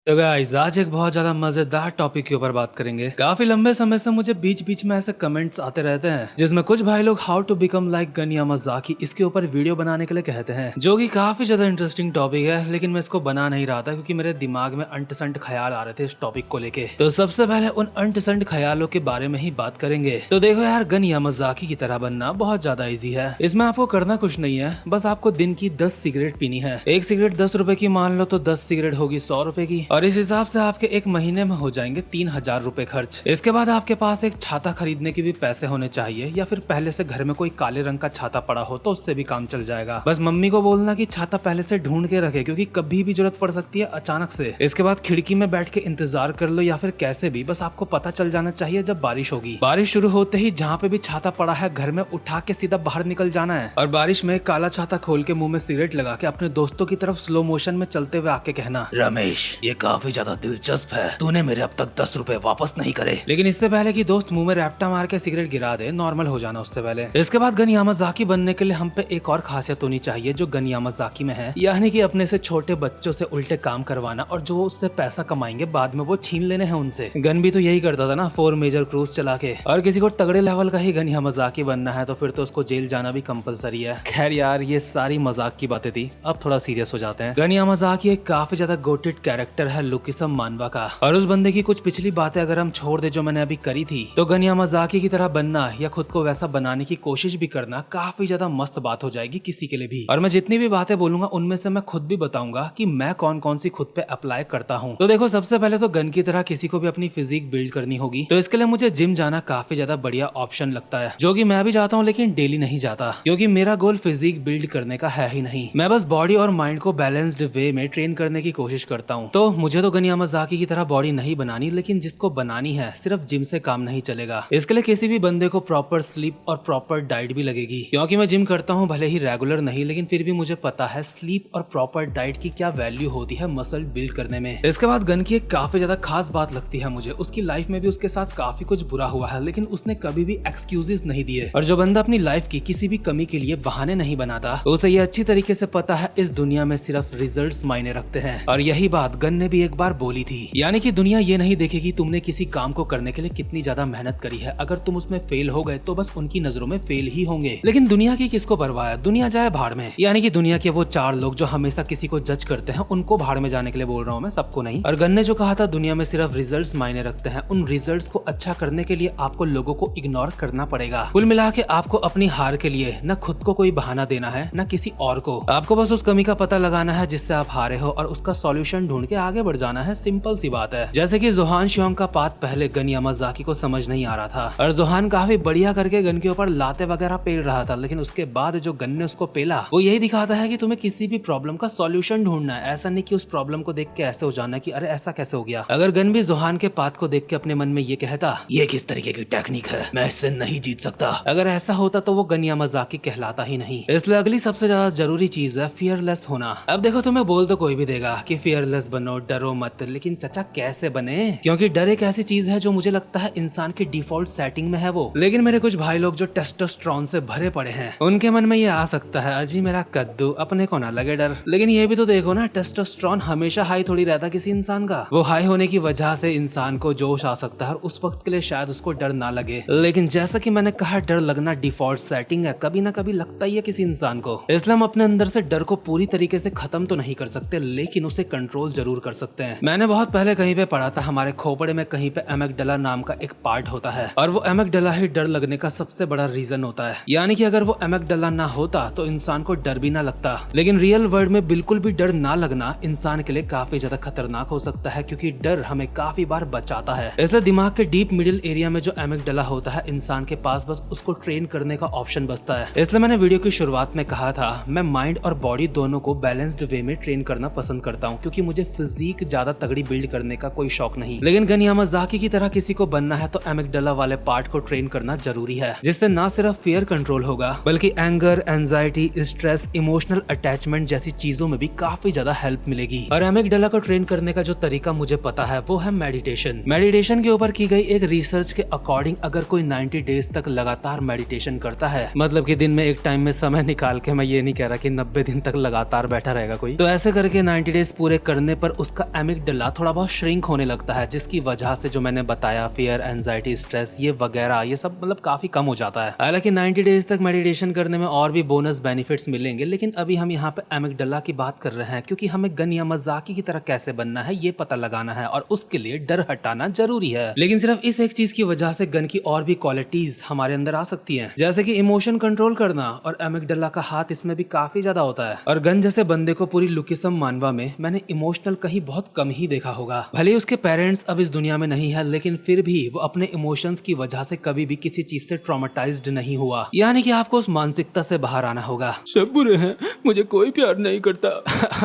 तो गाइस आज एक बहुत ज्यादा मजेदार टॉपिक के ऊपर बात करेंगे। काफी लंबे समय से मुझे बीच बीच में ऐसे कमेंट्स आते रहते हैं जिसमें कुछ भाई लोग how to become like Gun Yamazaki इसके ऊपर वीडियो बनाने के लिए कहते हैं, जो कि काफी ज्यादा इंटरेस्टिंग टॉपिक है। लेकिन मैं इसको बना नहीं रहा था क्योंकि मेरे दिमाग में अंट-संट ख्याल आ रहे थे इस टॉपिक को लेके। तो सबसे पहले उन अंट-संट ख्यालों के बारे में ही बात करेंगे। तो देखो यार, गन यामाज़ाकी की तरह बनना बहुत ज्यादा ईजी है। इसमें आपको करना कुछ नहीं है, बस आपको दिन की 10 सिगरेट पीनी है। एक सिगरेट 10 रुपए की मान लो तो 10 सिगरेट होगी 100 रुपए की, और इस हिसाब से आपके एक महीने में हो जाएंगे 3000 रुपए खर्च। इसके बाद आपके पास एक छाता खरीदने के भी पैसे होने चाहिए, या फिर पहले से घर में कोई काले रंग का छाता पड़ा हो तो उससे भी काम चल जाएगा। बस मम्मी को बोलना कि छाता पहले से ढूंढ के रखे, क्योंकि कभी भी जरूरत पड़ सकती है अचानक से। इसके बाद खिड़की में बैठ के इंतजार कर लो, या फिर कैसे भी, बस आपको पता चल जाना चाहिए जब बारिश होगी। बारिश शुरू होते ही जहाँ पे भी छाता पड़ा है घर में उठा के सीधा बाहर निकल जाना है, और बारिश में काला छाता खोल के मुंह में सिगरेट लगा के अपने दोस्तों की तरफ स्लो मोशन में चलते हुए आके कहना, रमेश ये काफी ज्यादा दिलचस्प है, तूने मेरे अब तक 10 रुपए वापस नहीं करे। लेकिन इससे पहले कि दोस्त मुंह में रैप्टा मार के सिगरेट गिरा दे, नॉर्मल हो जाना उससे पहले। इसके बाद गन यामाज़ाकी बनने के लिए हम पे एक और खासियत होनी चाहिए जो गन यामाज़ाकी में है, यानी कि अपने से छोटे बच्चों से उल्टे काम करवाना, और जो उससे पैसा कमाएंगे बाद में वो छीन लेने हैं उनसे। गन भी तो यही करता था ना, 4 मेजर क्रूज चला के। और किसी को तगड़े लेवल का ही गन यामाज़ाकी बनना है तो फिर तो उसको जेल जाना भी कंपलसरी है। खैर यार, ये सारी मजाक की बातें थी, अब थोड़ा सीरियस हो जाते हैं। गन यामाज़ाकी एक काफी ज्यादा गोटेड कैरेक्टर है लुकिसम मानवा का, और उस बंदे की कुछ पिछली बातें अगर हम छोड़ दे जो मैंने अभी करी थी, तो गन यामाज़ाकी की तरह बनना या खुद को वैसा बनाने की कोशिश भी करना काफी ज्यादा मस्त बात हो जाएगी किसी के लिए भी। और मैं जितनी भी बातें बोलूंगा उनमें से मैं खुद भी बताऊंगा कि मैं कौन कौन सी खुद पे अप्लाई करता हूँ। तो देखो, सबसे पहले तो गन की तरह किसी को भी अपनी फिजिक बिल्ड करनी होगी, तो इसके लिए मुझे जिम जाना काफी ज्यादा बढ़िया ऑप्शन लगता है, जो कि मैं भी जाता हूँ लेकिन डेली नहीं जाता, क्योंकि मेरा गोल फिजिक बिल्ड करने का है ही नहीं। मैं बस बॉडी और माइंड को बैलेंस्ड वे में ट्रेन करने की कोशिश करता हूँ। तो मुझे तो गन यामाज़ाकी की तरह बॉडी नहीं बनानी, लेकिन जिसको बनानी है सिर्फ जिम से काम नहीं चलेगा। इसके लिए किसी भी बंदे को प्रॉपर स्लीप और प्रॉपर डाइट भी लगेगी, क्योंकि मैं जिम करता हूँ भले ही रेगुलर नहीं, लेकिन फिर भी मुझे पता है स्लीप और प्रॉपर डाइट की क्या वैल्यू होती है मसल बिल्ड करने में। इसके बाद गन की एक काफी ज्यादा खास बात लगती है मुझे, उसकी लाइफ में भी उसके साथ काफी कुछ बुरा हुआ है, लेकिन उसने कभी भी एक्सक्यूजेस नहीं दिए। और जो बंदा अपनी लाइफ की किसी भी कमी के लिए बहाने नहीं बनाता, उसे ये अच्छी तरीके से पता है इस दुनिया में सिर्फ रिजल्ट्स मायने रखते हैं। और यही बात गन ने भी एक बार बोली थी, यानी कि दुनिया ये नहीं देखेगी तुमने किसी काम को करने के लिए कितनी ज्यादा मेहनत करी है, अगर तुम उसमें फेल हो गए तो बस उनकी नजरों में फेल ही होंगे। लेकिन दुनिया की किसको परवाह है, दुनिया जाए भाड़ में। यानी कि दुनिया के वो 4 लोग जो हमेशा किसी को जज करते हैं, उनको भाड़ में जाने के लिए बोल रहा हूँ मैं, सबको नहीं। और गन ने जो कहा था दुनिया में सिर्फ रिजल्ट्स मायने रखते हैं, उन रिजल्ट्स को अच्छा करने के लिए आपको लोगों को इग्नोर करना पड़ेगा। कुल मिला के आपको अपनी हार के लिए न खुद को कोई बहाना देना है न किसी और को, आपको बस उस कमी का पता लगाना है जिससे आप हारे हो, और उसका सॉल्यूशन ढूंढ के आगे बढ़ जाना है। सिंपल सी बात है। जैसे कि जोहान शियोंग का पाथ पहले गन यामाज़ाकी को समझ नहीं आ रहा था, और जोहान काफी बढ़िया करके गन के ऊपर लाते वगैरह पेल रहा था, लेकिन उसके बाद जो गन ने उसको पेला वो यही दिखाता है कि तुम्हें किसी भी प्रॉब्लम का सॉल्यूशन ढूंढना है, ऐसा नहीं कि उस प्रॉब्लम को देख के ऐसे हो जाना कि अरे ऐसा कैसे हो गया। अगर गन भी जोहान के पाथ को देख के अपने मन में ये कहता, ये किस तरीके की टेक्निक है, मैं इससे नहीं जीत सकता, अगर ऐसा होता तो वो गन यामाज़ाकी कहलाता ही नहीं। इसलिए अगली सबसे ज्यादा जरूरी चीज है फियरलेस होना। अब देखो, तुम्हें बोल तो कोई भी देगा कि फियरलेस बनो, डरो मत, लेकिन चचा कैसे बने, क्योंकि डर एक ऐसी चीज है जो मुझे लगता है इंसान की डिफॉल्ट सेटिंग में है वो। लेकिन मेरे कुछ भाई लोग जो टेस्टोस्टेरोन से भरे पड़े हैं, उनके मन में ये आ सकता है, अजी मेरा कद्दू, अपने को ना लगे डर। लेकिन ये भी तो देखो ना, टेस्टोस्टेरोन हमेशा हाई थोड़ी रहता किसी इंसान का। वो हाई होने की वजह से इंसान को जोश आ सकता है, और उस वक्त के लिए शायद उसको डर ना लगे। लेकिन जैसा कि मैंने कहा, डर लगना डिफॉल्ट सेटिंग है, कभी ना कभी लगता ही है किसी इंसान को। इसलिए हम अपने अंदर से डर को पूरी तरीके से खत्म तो नहीं कर सकते, लेकिन उसे कंट्रोल जरूर कर सकते हैं। मैंने बहुत पहले कहीं पे पढ़ा था, हमारे खोपड़े में कहीं पे एमिगडाला नाम का एक पार्ट होता है, और वो एमिगडाला ही डर लगने का सबसे बड़ा रीजन होता है। यानी कि अगर वो एमिगडाला ना होता तो इंसान को डर भी ना लगता। लेकिन रियल वर्ल्ड में बिल्कुल भी डर ना लगना इंसान के लिए काफी ज्यादा खतरनाक हो सकता है, क्योंकि डर हमें काफी बार बचाता है। इसलिए दिमाग के डीप मिडिल एरिया में जो एमिगडाला होता है, इंसान के पास बस उसको ट्रेन करने का ऑप्शन बचता है। इसलिए मैंने वीडियो की शुरुआत में कहा था, मैं माइंड और बॉडी दोनों को बैलेंस्ड वे में ट्रेन करना पसंद करता हूँ, क्योंकि मुझे फिजिक ज्यादा तगड़ी बिल्ड करने का कोई शौक नहीं। लेकिन गन यामाज़ाकी की तरह किसी को बनना है तो एमिगडाला वाले पार्ट को ट्रेन करना जरूरी है, जिससे ना सिर्फ फियर कंट्रोल होगा, बल्कि anger, anxiety, stress, emotional attachment जैसी चीजों में भी काफी ज्यादा हेल्प मिलेगी। और एमिगडाला को ट्रेन करने का जो तरीका मुझे पता है वो है मेडिटेशन। मेडिटेशन के ऊपर की गई एक रिसर्च के अकॉर्डिंग अगर कोई 90 डेज तक लगातार मेडिटेशन करता है, मतलब कि दिन में एक टाइम में समय निकाल के, मैं ये नहीं कह रहा कि 90 दिन तक लगातार बैठा रहेगा कोई, तो ऐसे करके 90 डेज पूरे करने पर उसका आपका एमिगडाला थोड़ा बहुत श्रिंक होने लगता है, जिसकी वजह से जो मैंने बताया फियर, एंजाइटी, स्ट्रेस ये वगैरह ये सब मतलब काफी कम हो जाता है। हालांकि 90 डेज तक मेडिटेशन करने में और भी बोनस बेनिफिट्स मिलेंगे, लेकिन अभी हम यहाँ पे एमिगडाला की बात कर रहे हैं क्योंकि हमें गन यामाज़ाकी की तरह कैसे बनना है ये पता लगाना है और उसके लिए डर हटाना जरूरी है। लेकिन सिर्फ इस एक चीज की वजह से गन की और भी क्वालिटीज हमारे अंदर आ सकती हैं, जैसे कि इमोशन कंट्रोल करना, और एमिगडाला का हाथ इसमें भी काफी ज्यादा होता है। और गन जैसे बंदे को पूरी लुकिसम मानवा में मैंने इमोशनल कहीं बहुत कम ही देखा होगा। भले उसके पेरेंट्स अब इस दुनिया में नहीं है, लेकिन फिर भी वो अपने इमोशंस की वजह से कभी भी किसी चीज से ट्रॉमेटाइज्ड नहीं हुआ। यानी कि आपको उस मानसिकता से बाहर आना होगा। सब बुरे हैं, मुझे कोई प्यार नहीं करता।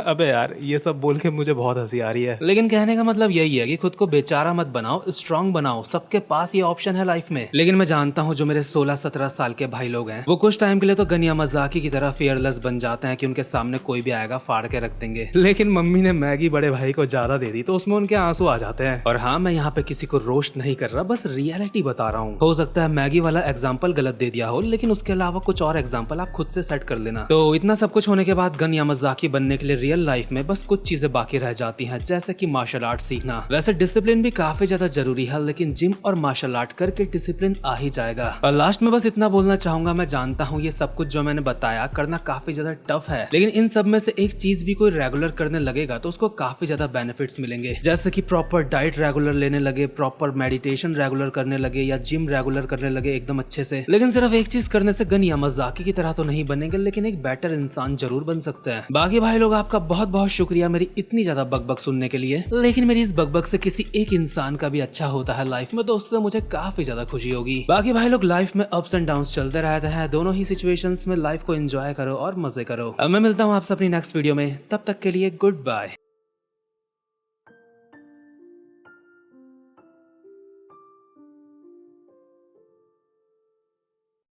अबे यार ये सब बोल के मुझे बहुत हंसी आ रही है, लेकिन कहने का मतलब यही है कि खुद को बेचारा मत बनाओ, स्ट्रांग बनाओ। सबके पास ये ऑप्शन है लाइफ में। लेकिन मैं जानता हूँ जो मेरे 16-17 साल के भाई लोग हैं वो कुछ टाइम के लिए तो गन यामाज़ाकी की तरह फियरलेस बन जाते हैं कि उनके सामने कोई भी आएगा फाड़ के रख देंगे। लेकिन मम्मी ने मैगी बड़े भाई को ज्यादा दे दी तो उसमें उनके आंसू आ जाते हैं। और हाँ, मैं यहाँ पे किसी को रोस्ट नहीं कर रहा, बस रियलिटी बता रहा हूँ। हो सकता है मैगी वाला एग्जाम्पल गलत दे दिया हो, लेकिन उसके अलावा कुछ और एग्जाम्पल आप खुद से सेट कर लेना। तो इतना सब कुछ होने के बाद गन यामाज़ाकी बनने के लिए रियल लाइफ में बस कुछ चीजें बाकी रह जाती हैं, जैसे कि मार्शल आर्ट सीखना। वैसे डिसिप्लिन भी काफी ज्यादा जरूरी है, लेकिन जिम और मार्शल आर्ट करके डिसिप्लिन आ ही जाएगा। और लास्ट में बस इतना बोलना चाहूंगा, मैं जानता हूँ ये सब कुछ जो मैंने बताया करना काफी ज्यादा टफ है, लेकिन इन सब में से एक चीज भी कोई रेगुलर करने लगेगा तो उसको काफी ज्यादा बेनिफिट्स मिलेंगे, जैसे कि प्रॉपर डाइट रेगुलर लेने लगे, प्रॉपर मेडिटेशन रेगुलर करने लगे, या जिम रेगुलर करने लगे एकदम अच्छे से। लेकिन सिर्फ एक चीज करने से गन यामाज़ाकी की तरह तो नहीं बनेंगे, लेकिन एक बेटर इंसान जरूर बन सकते हैं। बाकी भाई लोग आपका बहुत बहुत शुक्रिया मेरी इतनी ज्यादा बकबक सुनने के लिए, लेकिन मेरी इस बकबक से किसी एक इंसान का भी अच्छा होता है लाइफ में तो उससे मुझे काफी ज्यादा खुशी होगी। बाकी भाई लोग लाइफ में अप्स एंड डाउन्स चलते रहते हैं, दोनों ही सिचुएशंस में लाइफ को एंजॉय करो और मजे करो। अब मैं मिलता हूँ आपसे अपनी नेक्स्ट वीडियो में, तब तक के लिए गुड बाय।